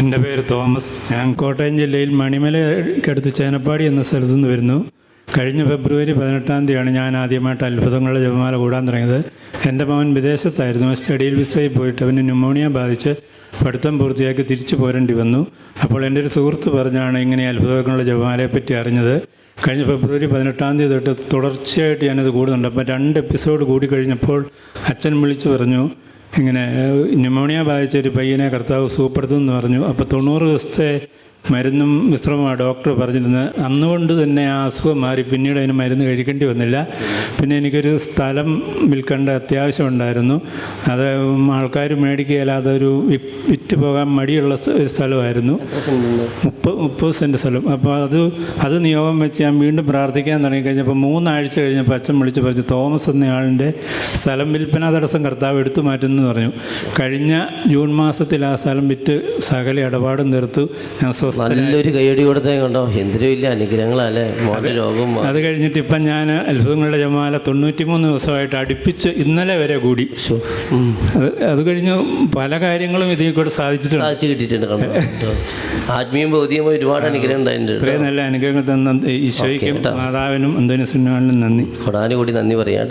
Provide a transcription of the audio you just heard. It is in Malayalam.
എൻ്റെ പേര് തോമസ്. ഞാൻ കോട്ടയം ജില്ലയിൽ മണിമലയ്ക്കടുത്ത് ചേനപ്പാടി എന്ന സ്ഥലത്തു നിന്ന് വരുന്നു. കഴിഞ്ഞ ഫെബ്രുവരി 18 ഞാൻ ആദ്യമായിട്ട് അത്ഭുതങ്ങളുടെ ജപമാല കൂടാൻ തുടങ്ങിയത്. എൻ്റെ മകൻ വിദേശത്തായിരുന്നു. സ്റ്റഡിയിൽ വിസയിൽ പോയിട്ട് അവന് ന്യൂമോണിയ ബാധിച്ച് പഠിത്തം പൂർത്തിയാക്കി തിരിച്ചു പോരേണ്ടി വന്നു. അപ്പോൾ എൻ്റെ ഒരു സുഹൃത്ത് പറഞ്ഞാണ് ഇങ്ങനെ അത്ഭുതങ്ങളുടെ ജപമാലയെപ്പറ്റി അറിഞ്ഞത്. കഴിഞ്ഞ ഫെബ്രുവരി 18 തൊട്ട് തുടർച്ചയായിട്ട് ഞാനത് കൂടുന്നുണ്ട്. അപ്പോൾ 2 എപ്പിസോഡ് കൂടി കഴിഞ്ഞപ്പോൾ അച്ഛൻ വിളിച്ചു പറഞ്ഞു, ഇങ്ങനെ ന്യൂമോണിയ ബാധിച്ച ഒരു പയ്യനെ കർത്താവ് സുഖപ്പെടുത്തുമെന്ന് പറഞ്ഞു. അപ്പോൾ 90 ദിവസത്തെ മരുന്നും വിശ്രമമാണ് ഡോക്ടർ പറഞ്ഞിരുന്നത്. അന്നുകൊണ്ട് തന്നെ ആ അസുഖം മാറി. പിന്നീട് അതിന് മരുന്ന് കഴിക്കേണ്ടി വന്നില്ല. പിന്നെ എനിക്കൊരു സ്ഥലം വിൽക്കേണ്ട അത്യാവശ്യം ഉണ്ടായിരുന്നു. അത് ആൾക്കാർ മേടിക്കുകയില്ല. അതൊരു വിറ്റ് പോകാൻ മടിയുള്ള ഒരു സ്ഥലമായിരുന്നു. 30 സെൻറ്റ് സ്ഥലം. അപ്പോൾ അത് നിയോഗം വെച്ച് ഞാൻ വീണ്ടും പ്രാർത്ഥിക്കാൻ തുടങ്ങിക്കഴിഞ്ഞപ്പോൾ 3 ആഴ്ച കഴിഞ്ഞപ്പോൾ അച്ഛൻ വിളിച്ച് പറഞ്ഞു, തോമസ് എന്നയാളിൻ്റെ സ്ഥലം വിൽപ്പന തടസ്സം കർത്താവ് എടുത്തു മാറ്റുമെന്ന് പറഞ്ഞു. കഴിഞ്ഞ ജൂൺ മാസത്തിൽ ആ സ്ഥലം വിറ്റ് സകല ഇടപാടും തീർത്തു. ഞാൻ നല്ലൊരു കൈയടി കൊടുത്തേ കണ്ടോ. എന്തൊരു വലിയ അനുഗ്രഹങ്ങളല്ലേ. രോഗം അത് കഴിഞ്ഞിട്ട് ഇപ്പം ഞാൻ അത്ഭുതങ്ങളുടെ ജപമാല 93 ദിവസമായിട്ട് അടുപ്പിച്ച് ഇന്നലെ വരെ കൂടി. അത് കഴിഞ്ഞ് പല കാര്യങ്ങളും ഇതിൽ കൂടെ സാധിച്ചു കിട്ടിയിട്ടുണ്ട്. കണ്ടോ, ആത്മീയം ഭൗതികമായി ഒരുപാട് അനുഗ്രഹം ഉണ്ടായിട്ടുണ്ട്. ഇത്രയും നല്ല അനുഗ്രഹങ്ങൾ തന്ന ഈശോയ്ക്കും മാതാവിനും അന്തോന്യ സുന്നാളിനും നന്ദി. കൊടാനുകൂടി നന്ദി പറയാം.